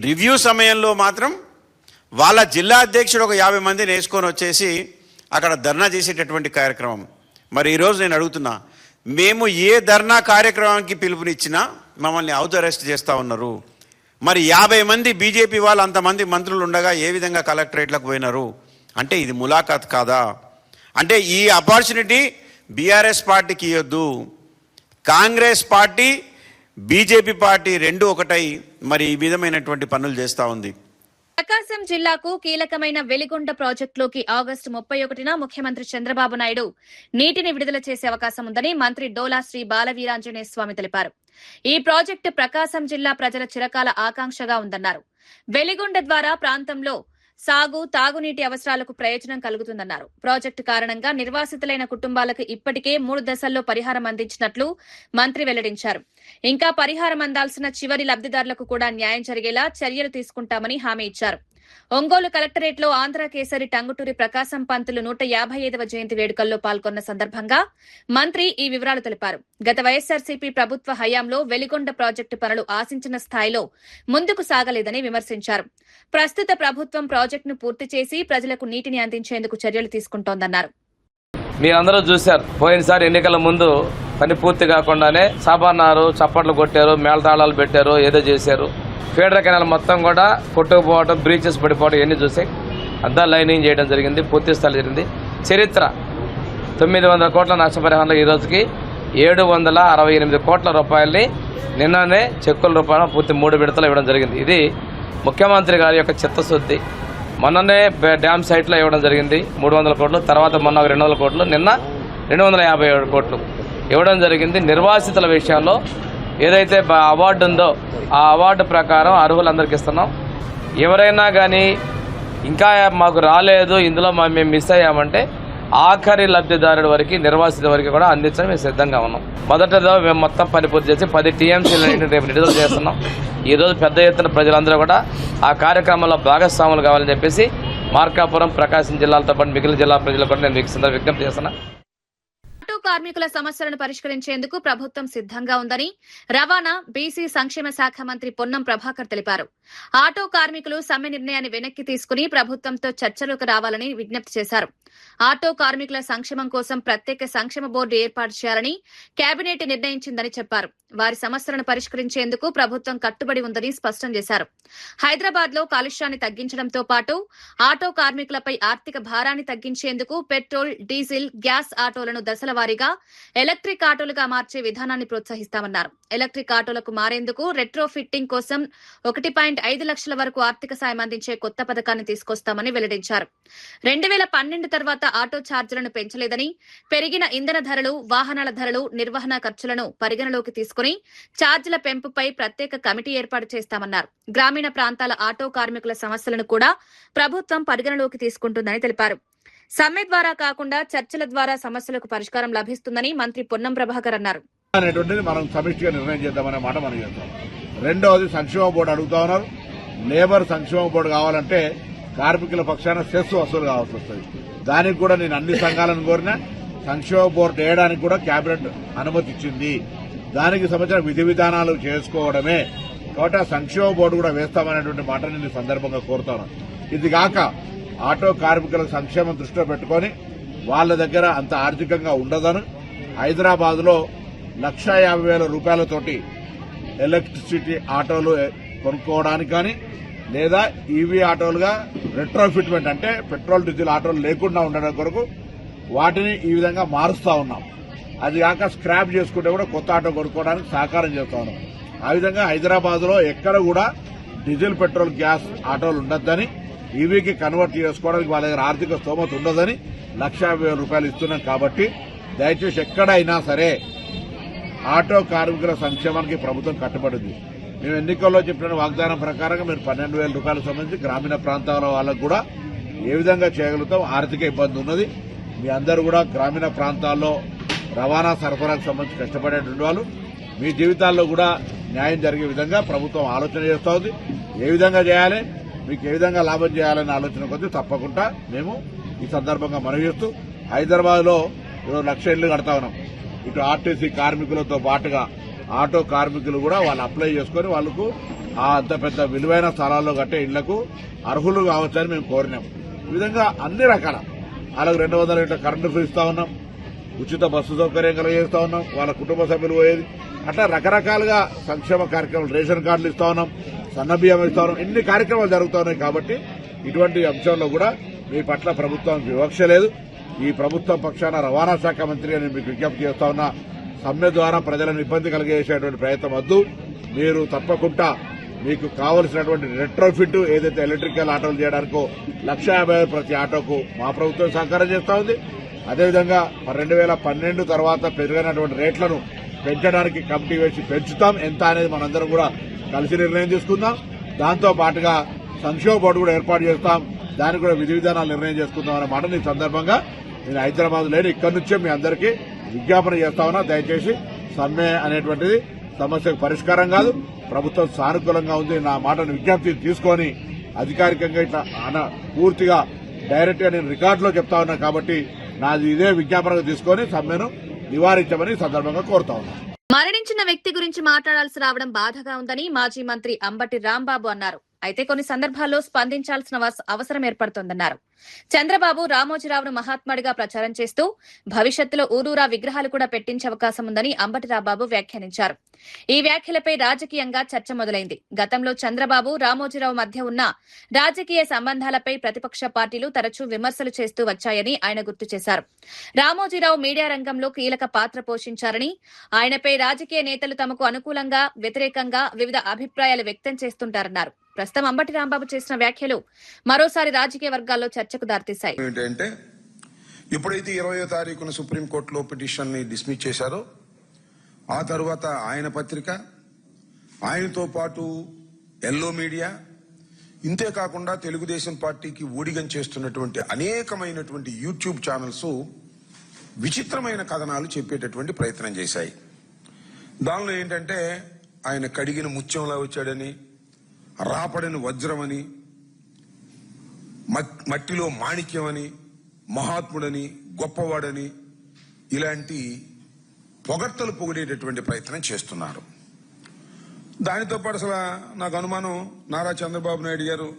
రివ్యూ సమయంలో మాత్రం వాళ్ళ జిల్లా అధ్యక్షుడు ఒక 50 మందిని వేసుకొని వచ్చేసి అక్కడ ధర్నా చేసేటటువంటి కార్యక్రమం. మరి ఈరోజు నేను అడుగుతున్నా, మేము ఏ ధర్నా కార్యక్రమానికి పిలుపునిచ్చినా మమ్మల్ని హౌస్ అరెస్ట్ చేస్తూ ఉన్నారు. మరి 50 మంది బీజేపీ వాళ్ళు అంతమంది మంత్రులు ఉండగా ఏ విధంగా కలెక్టరేట్లకు పోయినారు అంటే ఇది ములాఖాత్ కాదా? అంటే ఈ ఆపర్చునిటీ బీఆర్ఎస్ పార్టీకి ఇవ్వద్దు. కాంగ్రెస్ పార్టీ బీజేపీ పార్టీ రెండు ఒకటై మరి ఈ విధమైనటువంటి పనులు చేస్తూ ఉంది. ప్రకాశం జిల్లాకు కీలకమైన వెలిగొండ ప్రాజెక్టులోకి ఆగస్టు 31న ముఖ్యమంత్రి చంద్రబాబు నాయుడు నీటిని విడుదల చేసే అవకాశం ఉందని మంత్రి డోలా శ్రీ బాలవీరాంజనేయ స్వామి తెలిపారు. ఈ ప్రాజెక్టు ప్రకాశం జిల్లా ప్రజల చిరకాల ఆకాంక్షగా ఉందన్నారు. వెలిగొండ ద్వారా ప్రాంతంలో సాగు, తాగునీటి అవసరాలకు ప్రయోజనం కలుగుతుందన్నారు. ప్రాజెక్టు కారణంగా నిర్వాసితులైన కుటుంబాలకు ఇప్పటికే 3 దశల్లో పరిహారం అందించినట్లు మంత్రి వెల్లడించారు. ఇంకా పరిహారం అందాల్సిన చివరి లబ్దిదారులకు కూడా న్యాయం జరిగేలా చర్యలు తీసుకుంటామని హామీ ఇచ్చారు. ఒంగోలు కలెక్టరేట్లో ఆంధ్ర కేసరి టంగుటూరి ప్రకాశం పంతులు 155వ జయంతి వేడుకల్లో పాల్గొన్న సందర్భంగా మంత్రి ఈ వివరాలు తెలిపారు. గత వైఎస్సార్సీపీ ప్రభుత్వ హయాంలో వెలిగొండ ప్రాజెక్టు పనులు ఆశించిన స్థాయిలో ముందుకు సాగలేదని విమర్శించారు. ప్రస్తుత ప్రభుత్వం ప్రాజెక్టును పూర్తి చేసి ప్రజలకు నీటిని అందించేందుకు చర్యలు తీసుకుంటోందన్నారు. మీరందరూ చూశారు, పోయినసారి ఎన్నికల ముందు పని పూర్తి కాకుండానే సాబాన్నారు, చప్పట్లు కొట్టారు, మేళతాళాలు పెట్టారు, ఏదో చేశారు. ఫీడర్ కెనాల్ మొత్తం కూడా కొట్టుకుపోవడం, బ్రీచెస్ పడిపోవడం ఇవన్నీ చూసాయి. అంతా లైనింగ్ చేయడం జరిగింది, పూర్తి స్థాయి జరిగింది. చరిత్ర 900 కోట్ల నష్టపరిహారంలో ఈ రోజుకి 768 కోట్ల రూపాయలని నిన్ననే చెక్కుల రూపాయన పూర్తి 3 విడతలు ఇవ్వడం జరిగింది. ఇది ముఖ్యమంత్రి గారి యొక్క చిత్తశుద్ధి. మొన్ననే డ్యామ్ సైట్లో ఇవ్వడం జరిగింది 300 కోట్లు, తర్వాత మొన్న 200 కోట్లు, నిన్న 257 కోట్లు ఇవ్వడం జరిగింది. నిర్వాసితుల విషయంలో ఏదైతే అవార్డు ఉందో ఆ అవార్డు ప్రకారం అర్హులందరికీ ఇస్తున్నాం. ఎవరైనా కానీ ఇంకా మాకు రాలేదు, ఇందులో మేము మిస్ అయ్యామంటే ఆఖరి లబ్ధిదారుడి వరకు, నిర్వాసిత వరకు కూడా అందించడం మేము సిద్ధంగా ఉన్నాం. మొదటదో మేము మొత్తం పని పూర్తి చేసి 10 టీఎంసీలను రేపు విడుదల చేస్తున్నాం. ఈరోజు పెద్ద ఎత్తున ప్రజలందరూ కూడా ఆ కార్యక్రమంలో భాగస్వాములు కావాలని చెప్పేసి మార్కాపురం, ప్రకాశం జిల్లాలతో పాటు మిగిలిన జిల్లా ప్రజలు కూడా నేను మీకు విజ్ఞప్తి చేస్తున్నా. ఆటో కార్మికుల సమస్యలను పరిష్కరించేందుకు ప్రభుత్వం సిద్ధంగా ఉందని రవాణా, బీసీ సంక్షేమ శాఖ మంత్రి పొన్నం ప్రభాకర్ తెలిపారు. ఆటో కార్మికులు సమ్మె నిర్ణయాన్ని వెనక్కి తీసుకుని ప్రభుత్వంతో చర్చలకు రావాలని విజ్ఞప్తి చేశారు. ఆటో కార్మికుల సంక్షేమం కోసం ప్రత్యేక సంక్షేమ బోర్డు ఏర్పాటు చేయాలని కేబినెట్ నిర్ణయించిందని చెప్పారు. వారి సమస్యలను పరిష్కరించేందుకు ప్రభుత్వం కట్టుబడి ఉందని స్పష్టం చేశారు. హైదరాబాద్ లో కాలుష్యాన్ని తగ్గించడంతో పాటు ఆటో కార్మికులపై ఆర్థిక భారాన్ని తగ్గించేందుకు పెట్రోల్, డీజిల్, గ్యాస్ ఆటోలను దశల వారీగా ఎలక్ట్రిక్ ఆటోలుగా మార్చే విధానాన్ని ప్రోత్సహిస్తామన్నారు. ఎలక్ట్రిక్ ఆటోలకు మారేందుకు రెట్రో ఫిట్టింగ్ కోసం 1.5 లక్షల వరకు ఆర్థిక సాయం అందించే కొత్త పథకాన్ని తీసుకొస్తామని వెల్లడించారు. 2012 తర్వాత ఆటో ఛార్జీలను పెంచలేదని, పెరిగిన ఇంధన ధరలు, వాహనాల ధరలు, నిర్వహణ ఖర్చులను పరిగణలోకి తీసుకుని ఛార్జీల పెంపుపై ప్రత్యేక కమిటీ ఏర్పాటు చేస్తామన్నారు. గ్రామీణ ప్రాంతాల ఆటో కార్మికుల సమస్యలను కూడా ప్రభుత్వం పరిగణలోకి తీసుకుంటుందని తెలిపారు. సమ్మె ద్వారా కాకుండా చర్చల ద్వారా సమస్యలకు పరిష్కారం లభిస్తుందని మంత్రి పొన్నం ప్రభాకర్ అన్నారు. అనేటువంటిది మనం సమిష్టిగా నిర్ణయం చేద్దామనే మాట మనం చేస్తాం. రెండవది సంక్షేమ బోర్డు అడుగుతా ఉన్నారు. లేబర్ సంక్షేమ బోర్డు కావాలంటే కార్మికుల పక్షాన సెస్ వసూలు కావాల్సి వస్తుంది. దానికి కూడా నేను అన్ని సంఘాలను కోరిన సంక్షేమ బోర్డు వేయడానికి కూడా కేబినెట్ అనుమతి ఇచ్చింది. దానికి సంబంధించిన విధి విధానాలు చేసుకోవడమే కాబట్టి ఆ సంక్షేమ బోర్డు కూడా వేస్తామనేటువంటి మాట నేను సందర్భంగా కోరుతాను. ఇది కాక ఆటో కార్మికుల సంక్షేమం దృష్టిలో పెట్టుకుని వాళ్ళ దగ్గర అంత ఆర్థికంగా ఉండదని హైదరాబాద్ లో 1,50,000 రూపాయలతోటి ఎలక్ట్రిసిటీ ఆటోలు కొనుక్కోవడానికి కానీ లేదా ఈవీ ఆటోలుగా రెట్రోఫిట్మెంట్ అంటే పెట్రోల్, డీజిల్ ఆటోలు లేకుండా ఉండడం కొరకు వాటిని ఈ విధంగా మారుస్తా ఉన్నాం. అది కాక స్క్రాప్ చేసుకుంటే కూడా కొత్త ఆటో కొనుక్కోవడానికి సహకారం చేస్తా ఉన్నాం. ఆ విధంగా హైదరాబాద్ లో ఎక్కడ కూడా డీజిల్, పెట్రోల్, గ్యాస్ ఆటోలు ఉండొద్దని, ఈవీకి కన్వర్ట్ చేసుకోవడానికి వాళ్ళ దగ్గర ఆర్థిక స్తోమత ఉండదని 1,50,000 రూపాయలు ఇస్తున్నాం. కాబట్టి దయచేసి ఎక్కడైనా సరే ఆటో కార్మికుల సంక్షేమానికి ప్రభుత్వం కట్టుబడింది. మేము ఎన్నికల్లో చెప్పిన వాగ్దానం ప్రకారంగా మీరు 12,000 రూపాయలకు సంబంధించి గ్రామీణ ప్రాంతాల వాళ్ళకు కూడా ఏ విధంగా చేయగలుగుతాం. ఆర్థిక ఇబ్బంది ఉన్నది. మీ అందరూ కూడా గ్రామీణ ప్రాంతాల్లో రవాణా సరఫరాకు సంబంధించి కష్టపడేటువంటి వాళ్ళు, మీ జీవితాల్లో కూడా న్యాయం జరిగే విధంగా ప్రభుత్వం ఆలోచన చేస్తూ ఉంది. ఏ విధంగా చేయాలి, మీకు ఏ విధంగా లాభం చేయాలనే ఆలోచన కొద్దీ తప్పకుండా మేము ఈ సందర్భంగా మనవి చేస్తూ హైదరాబాద్ లో 1,00,000 ఇళ్లు కడతా ఉన్నాం. ఇటు ఆర్టీసీ కార్మికులతో పాటుగా ఆటో కార్మికులు కూడా వాళ్ళు అప్లై చేసుకుని వాళ్లకు ఆ అంత పెద్ద విలువైన స్థలాల్లో కట్టే ఇళ్లకు అర్హులు కావచ్చని మేము కోరినాం. ఈ విధంగా అన్ని రకాల వాళ్ళకు 200 యూనిట్ల కరెంటు ఫ్రీ ఇస్తా ఉన్నాం, ఉచిత బస్సు సౌకర్యం కలిగేస్తా ఉన్నాం, వాళ్ళ కుటుంబ సభ్యులు పోయేది, అట్లా రకరకాలుగా సంక్షేమ కార్యక్రమాలు, రేషన్ కార్డులు ఇస్తా ఉన్నాం, సన్నబియ్యం ఇస్తా ఉన్నాం. ఇన్ని కార్యక్రమాలు జరుగుతూ ఉన్నాయి. కాబట్టి ఇటువంటి అంశంలో కూడా మీ పట్ల ప్రభుత్వం వివక్ష లేదు. ఈ ప్రభుత్వం పక్షాన రవాణా శాఖ మంత్రిగా నేను మీకు విజ్ఞప్తి చేస్తా ఉన్నా, సమ్మె ద్వారా ప్రజలను ఇబ్బంది కలిగేసేటువంటి ప్రయత్నం వద్దు. మీరు తప్పకుండా మీకు కావలసినటువంటి రెట్రోఫిట్ ఏదైతే ఎలక్ట్రికల్ ఆటోలు చేయడానికో 1,50,000 ప్రతి ఆటోకు మా ప్రభుత్వం సహకారం చేస్తా ఉంది. అదేవిధంగా 2012 తర్వాత పెరిగినటువంటి రేట్లను పెంచడానికి కమిటీ వేసి పెంచుతాం. ఎంత అనేది మనందరం కూడా కలిసి నిర్ణయం తీసుకుందాం. దాంతో పాటుగా సంక్షేమ బోర్డు కూడా ఏర్పాటు చేస్తాం. దానికి కూడా విధి విధానాలు నిర్ణయం చేసుకుందాం అనే మాట ఈ సందర్భంగా నేను హైదరాబాద్ లేని ఇక్కడి నుంచే మీ అందరికీ విజ్ఞాపన చేస్తా ఉన్నా. దయచేసి సమ్మె అనేటువంటిది సమస్యకు పరిష్కారం కాదు. ప్రభుత్వం సానుకూలంగా ఉంది. నా మాటను విజ్ఞప్తి తీసుకొని అధికారికంగా ఇట్లా పూర్తిగా డైరెక్ట్ గా నేను రికార్డులో చెప్తా ఉన్నా. కాబట్టి నాది ఇదే విజ్ఞాపనగా తీసుకొని సమ్మెను నివారించమని సందర్భంగా కోరుతా ఉన్నా. మరణించిన వ్యక్తి గురించి మాట్లాడాల్సి రావడం బాధగా ఉందని మాజీ మంత్రి అంబటి రాంబాబు అన్నారు. అయితే కొన్ని సందర్భాల్లో స్పందించాల్సిన అవసరం ఏర్పడుతోందన్నారు. చంద్రబాబు రామోజీరావును మహాత్ముడిగా ప్రచారం చేస్తూ భవిష్యత్తులో ఊరూరా విగ్రహాలు కూడా పెట్టించే అవకాశం ఉందని అంబటి రాంబాబు వ్యాఖ్యానించారు. ఈ వ్యాఖ్యలపై రాజకీయంగా చర్చ మొదలైంది. గతంలో చంద్రబాబు రామోజీరావు మధ్య ఉన్న రాజకీయ సంబంధాలపై ప్రతిపక్ష పార్టీలు తరచూ విమర్శలు చేస్తూ వచ్చాయని ఆయన గుర్తు చేశారు. రామోజీరావు మీడియా రంగంలో కీలక పాత్ర పోషించారని, ఆయనపై రాజకీయ నేతలు తమకు అనుకూలంగా, వ్యతిరేకంగా వివిధ అభిప్రాయాలు వ్యక్తం చేస్తుంటారన్నారు. ప్రస్తుతం అంబటి రాంబాబు చేసిన వ్యాఖ్యలు మరోసారి రాజకీయ వర్గాల్లో చర్చకు దారితీశాయి. ఏంటంటే ఎప్పుడైతే 20వ తారీఖున సుప్రీంకోర్టులో పిటిషన్ ని డిస్మిస్ చేశారో ఆ తర్వాత ఆయన పత్రిక, ఆయనతో పాటు ఎల్లో మీడియా, ఇంతే కాకుండా తెలుగుదేశం పార్టీకి ఊడిగం చేస్తున్నటువంటి అనేకమైనటువంటి యూట్యూబ్ ఛానల్స్ విచిత్రమైన కథనాలు చెప్పేటటువంటి ప్రయత్నం చేశాయి. దానిలో ఏంటంటే ఆయన కడిగిన ముత్యంలా వచ్చాడని, రాపడని వజ్రమని, మట్టిలో మాణిక్యమని, మహాత్ముడని, గొప్పవాడని ఇలాంటి పొగడ్తలు పొగిడేటటువంటి ప్రయత్నం చేస్తున్నారు. దానితో పాటు అసలు నాకు అనుమానం, నారా చంద్రబాబు నాయుడు గారు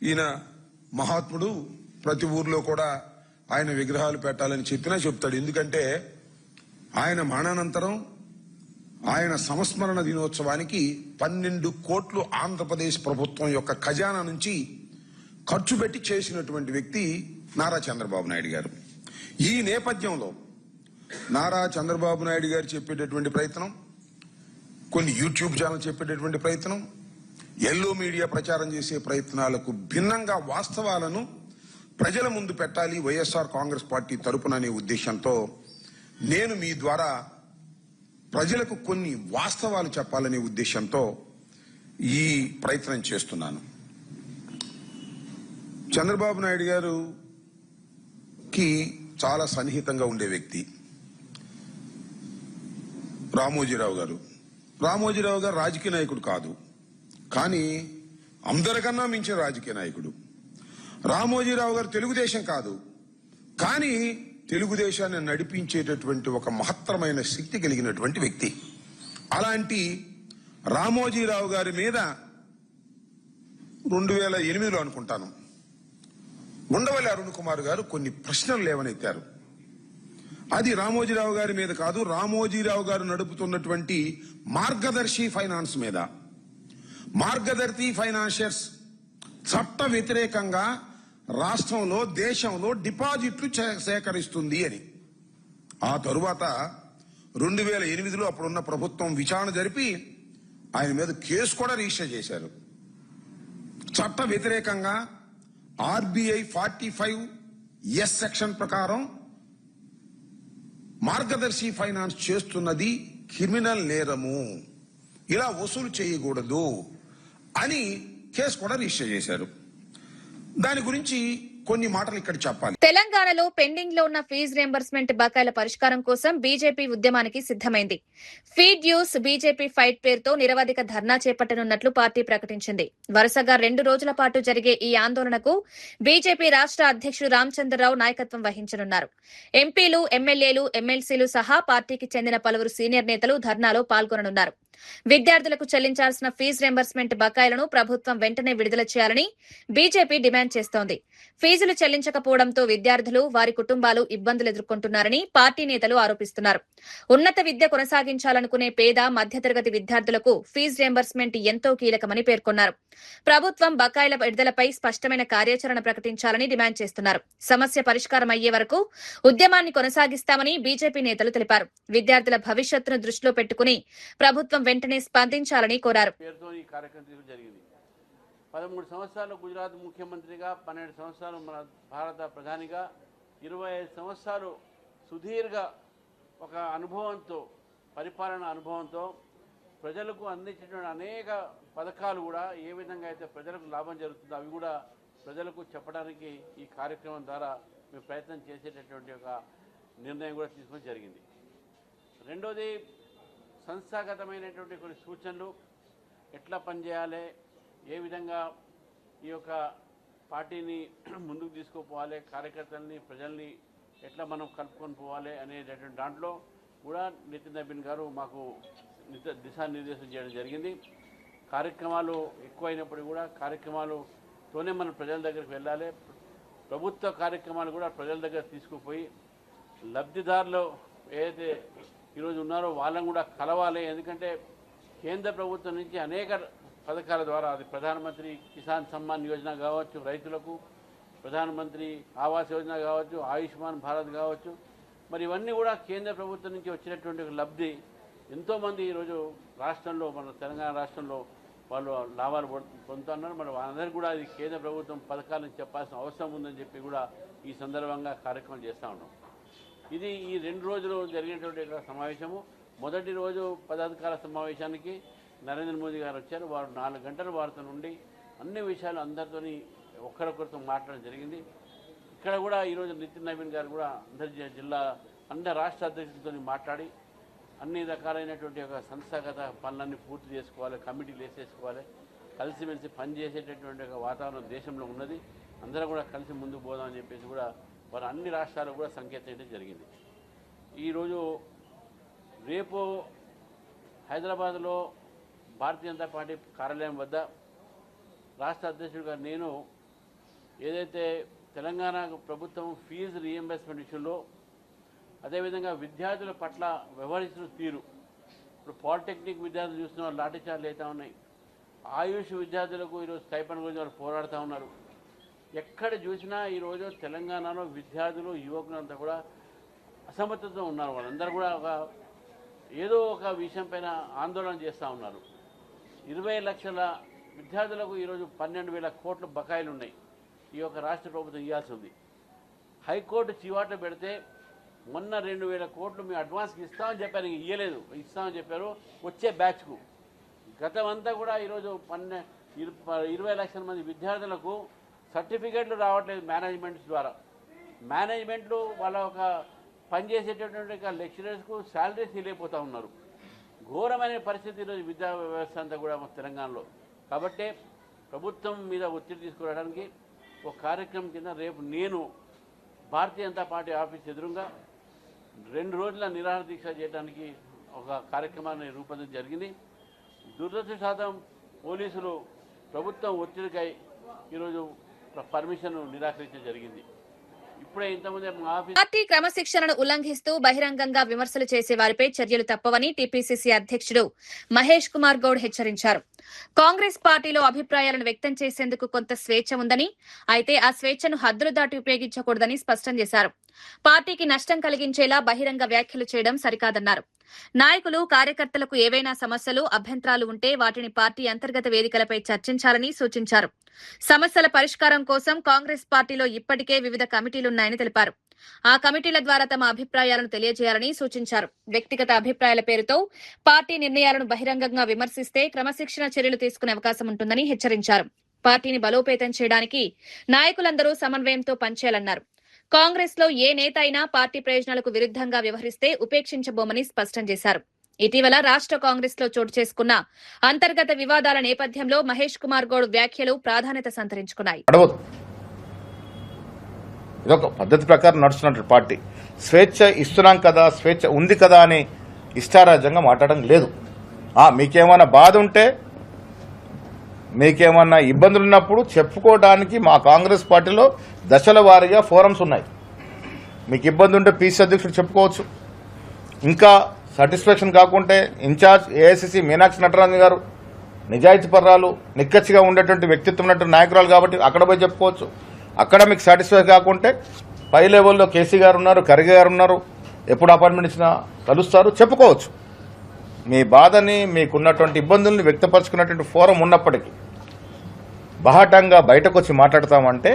ఈయన మహాత్ముడు, ప్రతి ఊర్లో కూడా ఆయన విగ్రహాలు పెట్టాలని చెప్పినా చెప్తాడు. ఎందుకంటే ఆయన మరణానంతరం ఆయన సంస్మరణ దినోత్సవానికి 12 కోట్లు ఆంధ్రప్రదేశ్ ప్రభుత్వం యొక్క ఖజానా నుంచి ఖర్చు పెట్టి చేసినటువంటి వ్యక్తి నారా చంద్రబాబు నాయుడు గారు. ఈ నేపథ్యంలో నారా చంద్రబాబు నాయుడు గారు చెప్పేటటువంటి ప్రయత్నం, కొన్ని యూట్యూబ్ ఛానల్ చెప్పేటటువంటి ప్రయత్నం, ఎల్లో మీడియా ప్రచారం చేసే ప్రయత్నాలకు భిన్నంగా వాస్తవాలను ప్రజల ముందు పెట్టాలి వైఎస్ఆర్ కాంగ్రెస్ పార్టీ తరపున అనే ఉద్దేశంతో నేను మీ ద్వారా ప్రజలకు కొన్ని వాస్తవాలు చెప్పాలనే ఉద్దేశంతో ఈ ప్రయత్నం చేస్తున్నాను. చంద్రబాబు నాయుడు గారుకి చాలా సన్నిహితంగా ఉండే వ్యక్తి రామోజీరావు గారు. రామోజీరావు గారు రాజకీయ నాయకుడు కాదు, కానీ అందరికన్నా మించిన రాజకీయ నాయకుడు. రామోజీరావు గారు తెలుగుదేశం కాదు, కానీ తెలుగుదేశాన్ని నడిపించేటటువంటి ఒక మహత్తరమైన శక్తి కలిగినటువంటి వ్యక్తి. అలాంటి రామోజీరావు గారి మీద 2008లో అనుకుంటాను ఉండవల్లి అరుణ్ కుమార్ గారు కొన్ని ప్రశ్నలు లేవనెత్తారు. అది రామోజీరావు గారి మీద కాదు, రామోజీరావు గారు నడుపుతున్నటువంటి మార్గదర్శి ఫైనాన్స్ మీద. మార్గదర్శి ఫైనాన్షియర్స్ చట్ట వ్యతిరేకంగా రాష్ట్రంలో, దేశంలో డిపాజిట్లు సేకరిస్తుంది అని. ఆ తరువాత 2008లో అప్పుడున్న ప్రభుత్వం విచారణ జరిపి ఆయన మీద కేసు కూడా రిజిస్టర్ చేశారు. చట్ట వ్యతిరేకంగా ఆర్బీఐ 45(s) సెక్షన్ ప్రకారం మార్గదర్శి ఫైనాన్స్ చేస్తున్నది క్రిమినల్ నేరము, ఇలా వసూలు చేయకూడదు అని కేసు కూడా రిజిస్టర్ చేశారు. దాని గురించి కొన్ని మాటలు ఇక్కడ చెప్పాలి. తెలంగాణలో పెండింగ్ లో ఉన్న ఫీజు రియంబర్స్మెంట్ బకాయిల పరిష్కారం కోసం బీజేపీ ఉద్యమానికి సిద్దమైంది. ఫీడ్ డ్యూస్ బీజేపీ ఫైట్ పేరుతో నిరవధిక ధర్నా చేపట్టనున్నట్లు పార్టీ ప్రకటించింది. వరుసగా 2 రోజుల పాటు జరిగే ఈ ఆందోళనకు బీజేపీ రాష్ట్ర అధ్యక్షుడు రామచంద్రరావు నాయకత్వం వహించనున్నారు. ఎంపీలు, ఎమ్మెల్యేలు, ఎమ్మెల్సీలు సహా పార్టీకి చెందిన పలువురు సీనియర్ నేతలు ధర్నాలో పాల్గొననున్నారు. విద్యార్థులకు చెల్లించాల్సిన ఫీజు రియంబర్స్మెంట్ బకాయిలను ప్రభుత్వం వెంటనే విడుదల చేయాలని బీజేపీ డిమాండ్ చేస్తోంది. ఫీజులు చెల్లించకపోవడంతో విద్యార్థులు, వారి కుటుంబాలు ఇబ్బందులు ఎదుర్కొంటున్నారని పార్టీ నేతలు ఆరోపిస్తున్నారు. ఉన్నత విద్య కొనసాగించాలనుకునే పేద, మధ్యతరగతి విద్యార్థులకు ఫీజు రియంబర్స్మెంట్ ఎంతో కీలకమని పేర్కొన్నారు. ప్రభుత్వం బకాయిల విడుదలపై స్పష్టమైన కార్యాచరణ ప్రకటించాలని డిమాండ్ చేస్తున్నారు. సమస్య పరిష్కారం అయ్యే వరకు ఉద్యమాన్ని కొనసాగిస్తామని బీజేపీ నేతలు తెలిపారు. విద్యార్థుల భవిష్యత్తును దృష్టిలో పెట్టుకుని ప్రభుత్వం వెంటనే స్పందించాలని కోరారు. 13 సంవత్సరాలు గుజరాత్ ముఖ్యమంత్రిగా, 12 సంవత్సరాలు మన భారత ప్రధానిగా, 25 సంవత్సరాలు సుదీర్ఘ ఒక అనుభవంతో, పరిపాలన అనుభవంతో ప్రజలకు అందించినటువంటి అనేక పథకాలు కూడా ఏ విధంగా అయితే ప్రజలకు లాభం జరుగుతుందో అవి కూడా ప్రజలకు చెప్పడానికి ఈ కార్యక్రమం ద్వారా మేము ప్రయత్నం చేసేటటువంటి ఒక నిర్ణయం కూడా తీసుకోవడం జరిగింది. రెండోది, సంస్థాగతమైనటువంటి కొన్ని సూచనలు, ఎట్లా పనిచేయాలి, ఏ విధంగా ఈ యొక్క పార్టీని ముందుకు తీసుకుపోవాలి, కార్యకర్తల్ని, ప్రజల్ని ఎట్లా మనం కలుపుకొని పోవాలి అనేటటువంటి దాంట్లో కూడా నితిన్ నబీన్ గారు మాకు దిశానిర్దేశం చేయడం జరిగింది. కార్యక్రమాలు ఎక్కువైనప్పుడు కూడా కార్యక్రమాలతోనే మనం ప్రజల దగ్గరికి వెళ్ళాలి. ప్రభుత్వ కార్యక్రమాలు కూడా ప్రజల దగ్గర తీసుకుపోయి లబ్ధిదారులు ఏదైతే ఈరోజు ఉన్నారో వాళ్ళని కూడా కలవాలి. ఎందుకంటే కేంద్ర ప్రభుత్వం నుంచి అనేక పథకాల ద్వారా, అది ప్రధానమంత్రి కిసాన్ సమ్మాన్ యోజన కావచ్చు రైతులకు, ప్రధానమంత్రి ఆవాస్ యోజన కావచ్చు, ఆయుష్మాన్ భారత్ కావచ్చు, మరి ఇవన్నీ కూడా కేంద్ర ప్రభుత్వం నుంచి వచ్చినటువంటి లబ్ధి ఎంతోమంది ఈరోజు రాష్ట్రంలో, మన తెలంగాణ రాష్ట్రంలో వాళ్ళు లాభాలు పొందుతున్నారు. మరి వాళ్ళందరికీ కూడా అది కేంద్ర ప్రభుత్వం పథకాలను చెప్పాల్సిన అవసరం ఉందని చెప్పి కూడా ఈ సందర్భంగా కార్యక్రమం చేస్తూ ఉన్నాం. ఇది ఈ 2 రోజులు జరిగినటువంటి సమావేశము. మొదటి రోజు పదాధికార సమావేశానికి నరేంద్ర మోదీ గారు వచ్చారు. వారు 4 గంటలు వారితో నుండి అన్ని విషయాలు అందరితోని ఒకరికొకరితో మాట్లాడడం జరిగింది. ఇక్కడ కూడా ఈరోజు నితిన్ నవీన్ గారు కూడా అందరి రాష్ట్ర అధ్యక్షులతో మాట్లాడి అన్ని రకాలైనటువంటి ఒక సంస్థాగత పనులన్నీ పూర్తి చేసుకోవాలి, కమిటీలు వేసేసుకోవాలి, కలిసిమెలిసి పనిచేసేటటువంటి ఒక వాతావరణం దేశంలో ఉన్నది, అందరూ కూడా కలిసి ముందుకు పోదామని చెప్పేసి కూడా వారు అన్ని రాష్ట్రాలకు కూడా సంకేతం చేయడం జరిగింది. ఈరోజు రేపు హైదరాబాద్లో భారతీయ జనతా పార్టీ కార్యాలయం వద్ద రాష్ట్ర అధ్యక్షుడిగా నేను ఏదైతే తెలంగాణ ప్రభుత్వం ఫీజు రీఎంబర్స్మెంట్ విషయంలో, అదేవిధంగా విద్యార్థుల పట్ల వ్యవహరిస్తున్న తీరు, ఇప్పుడు పాలిటెక్నిక్ విద్యార్థులు చూస్తున్న వాళ్ళు లాఠీచార్జీలు అవుతూ ఉన్నాయి, ఆయుష్ విద్యార్థులకు ఈరోజు స్టైపెండ్ గురించి వాళ్ళు పోరాడుతూ ఉన్నారు. ఎక్కడ చూసినా ఈరోజు తెలంగాణలో విద్యార్థులు యువకులంతా కూడా అసమర్థతతో ఉన్నారు. వాళ్ళందరూ కూడా ఏదో ఒక విషయం పైన ఆందోళన చేస్తూ ఉన్నారు. 20 లక్షల విద్యార్థులకు ఈరోజు 12,000 కోట్ల బకాయిలు ఉన్నాయి. ఈ యొక్క రాష్ట్ర ప్రభుత్వం ఇవ్వాల్సి ఉంది. హైకోర్టు చివాట్లు పెడితే మొన్న 2,000 కోట్లు మేము అడ్వాన్స్కి ఇస్తామని చెప్పారు, ఇవ్వలేదు, ఇస్తామని చెప్పారు వచ్చే బ్యాచ్కు. గతమంతా కూడా ఈరోజు 20 లక్షల మంది విద్యార్థులకు సర్టిఫికేట్లు రావట్లేదు మేనేజ్మెంట్స్ ద్వారా. మేనేజ్మెంట్లు వాళ్ళ ఒక పనిచేసేటటువంటి లెక్చరర్స్కు శాలరీస్ ఇవ్వలేకపోతూ ఉన్నారు. ఘోరమైన పరిస్థితి ఈరోజు విద్యా వ్యవస్థ అంతా కూడా తెలంగాణలో. కాబట్టి ప్రభుత్వం మీద ఒత్తిడి తీసుకురావడానికి ఒక కార్యక్రమం కింద రేపు నేను భారతీయ జనతా పార్టీ ఆఫీస్ ఎదురుగా 2 రోజుల నిరాహార దీక్ష చేయడానికి ఒక కార్యక్రమాన్ని రూపొందించడం జరిగింది. దురదృష్టవశాతం పోలీసులు ప్రభుత్వం ఒత్తిడికై ఈరోజు పర్మిషన్ నిరాకరించడం జరిగింది. ఇప్పుడే ఇంతకుముందే పార్టీ క్రమశిక్షణను ఉల్లంఘిస్తూ బహిరంగంగా విమర్శలు చేసే వారిపై చర్యలు తప్పవని టీపీసీసీ అధ్యక్షుడు మహేష్ కుమార్ గౌడ్ హెచ్చరించారు. కాంగ్రెస్ పార్టీలో అభిప్రాయాలను వ్యక్తం చేసేందుకు కొంత స్వేచ్ఛ ఉందని, అయితే ఆ స్వేచ్ఛను హద్దులు దాటి ఉపయోగించకూడదని స్పష్టం చేశారు. పార్టీకి నష్టం కలిగించేలా బహిరంగ వ్యాఖ్యలు చేయడం సరికాదన్నారు. నాయకులు, కార్యకర్తలకు ఏవైనా సమస్యలు, అభ్యంతరాలు ఉంటే వాటిని పార్టీ అంతర్గత వేదికలపై చర్చించాలని సూచించారు. సమస్యల పరిష్కారం కోసం కాంగ్రెస్ పార్టీలో ఇప్పటికే వివిధ కమిటీలున్నాయని తెలిపారు. ఆ కమిటీల ద్వారా తమ అభిప్రాయాలను తెలియజేయాలని సూచించారు. వ్యక్తిగత అభిప్రాయాల పేరుతో పార్టీ నిర్ణయాలను బహిరంగంగా విమర్శిస్తే క్రమశిక్షణ చర్యలు తీసుకునే అవకాశం ఉంటుందని హెచ్చరించారు. పార్టీని బలోపేతం చేయడానికి నాయకులందరూ సమన్వయంతో పనిచేయాలన్నారు. కాంగ్రెస్ లో ఏ నేత అయినా పార్టీ ప్రయోజనాలకు విరుద్ధంగా వ్యవహరిస్తే ఉపేక్షించబోమని స్పష్టం చేశారు. ఇటీవల రాష్ట్ర కాంగ్రెస్ లో చోటు చేసుకున్న అంతర్గత వివాదాల నేపథ్యంలో మహేష్ కుమార్ గౌడ్ వ్యాఖ్యలు ప్రాధాన్యత సంతరించుకున్నాయి. ఇదొక పద్ధతి ప్రకారం నడుస్తున్నట్టు పార్టీ స్వేచ్ఛ ఇస్తున్నాం కదా, స్వేచ్ఛ ఉంది కదా అని ఇష్టారాజ్యంగా మాట్లాడడం లేదు. మీకేమైనా బాధ ఉంటే, మీకేమన్నా ఇబ్బందులు ఉన్నప్పుడు చెప్పుకోవడానికి మా కాంగ్రెస్ పార్టీలో దశల వారీగా ఫోరమ్స్ ఉన్నాయి. మీకు ఇబ్బంది ఉంటే పీసీ అధ్యక్షుడు చెప్పుకోవచ్చు. ఇంకా సాటిస్ఫాక్షన్ కాకుంటే ఇన్ఛార్జ్ ఏఐసీసీ మీనాక్షి నటరాజన్ గారు నిజాయితీ పర్రాలు, నిక్కచ్చిగా ఉండేటువంటి వ్యక్తిత్వం ఉన్నటువంటి నాయకురాలు కాబట్టి అక్కడ పోయి చెప్పుకోవచ్చు. అక్కడ మీకు సాటిస్ఫై కాకుంటే పై లెవెల్లో కేసీ గారు ఉన్నారు, ఖర్గే గారు ఉన్నారు, ఎప్పుడు అపాయింట్మెంట్ ఇచ్చినా కలుస్తారు, చెప్పుకోవచ్చు. మీ బాధని, మీకున్నటువంటి ఇబ్బందుల్ని వ్యక్తపరుచుకున్నటువంటి ఫోరం ఉన్నప్పటికీ బహాటంగా బయటకు వచ్చి మాట్లాడతామంటే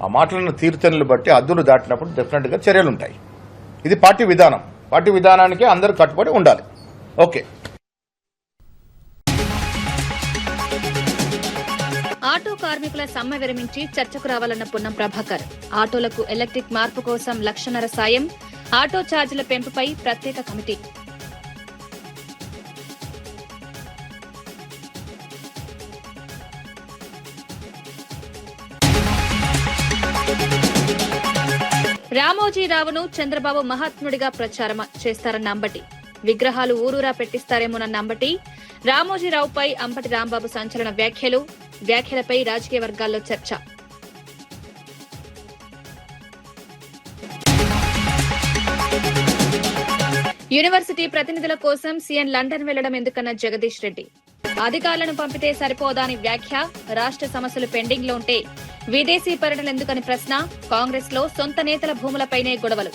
ఆ మాటలను తీరుతెన్నులు బట్టి హద్దులు దాటినప్పుడు డెఫినెట్గా చర్యలుంటాయి. ఇది పార్టీ విధానం. పార్టీ విధానానికి అందరూ కట్టుబడి ఉండాలి. ఓకే. ఆటో కార్మికుల సమ్మె విరమించి చర్చకు రావాలన్న పొన్నం ప్రభాకర్. ఆటోలకు ఎలక్ట్రిక్ మార్పు కోసం 1.5 లక్షల సాయం, ఆటో ఛార్జీల పెంపుపై ప్రత్యేక కమిటీ. రామోజీరావును చంద్రబాబు మహాత్ముడిగా ప్రచారం చేస్తారన్న అంబటి. విగ్రహాలు ఊరూరా పెట్టిస్తారేమోనన్న అంబటి. రామోజీరావుపై అంబటి రాంబాబు సంచలన వ్యాఖ్యలపై రాజకీయ వర్గాల్లో చర్చ. యూనివర్సిటీ ప్రతినిధుల కోసం సీఎం లండన్ వెళ్లడం ఎందుకన్న జగదీష్ రెడ్డి. అధికారులను పంపితే సరిపోదా అని వ్యాఖ్య. రాష్ట్ర సమస్యలు పెండింగ్ లో ఉంటే విదేశీ పర్యటన ఎందుకని ప్రశ్న. కాంగ్రెస్ లో సొంత నేతల భూములపైనే గొడవలు.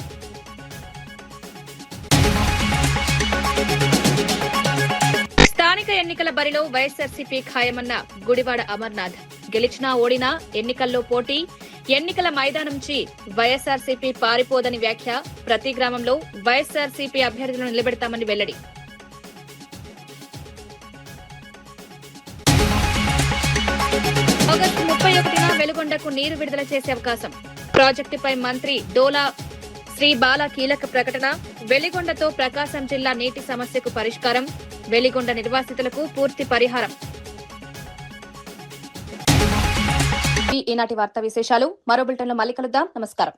స్థానిక ఎన్నికల బరిలో వైఎస్ఆర్సీపీ ఖాయమన్న గుడివాడ అమర్నాథ్. గెలిచినా ఓడినా ఎన్నికల్లో పోటీ. ఎన్నికల మైదానం నుంచి వైఎస్ఆర్సీపీ పారిపోదని వ్యాఖ్య. ప్రతి గ్రామంలో వైఎస్ఆర్సీపీ అభ్యర్థులను నిలబెడతామని వెల్లడి. ఆగస్టు 31న వెలుగొండకు నీరు విడుదల చేసే అవకాశం. ప్రాజెక్టుపై మంత్రి డోలా శ్రీ బాల కీలక ప్రకటన. వెలిగొండతో ప్రకాశం జిల్లా నీటి సమస్యకు పరిష్కారం. వెలిగొండ నిర్వాసితులకు పూర్తి పరిహారం. ఈనాటి వార్తా విశేషాలు. మరో బులెటిన్లో మళ్ళీ కలుద్దాం. నమస్కారం.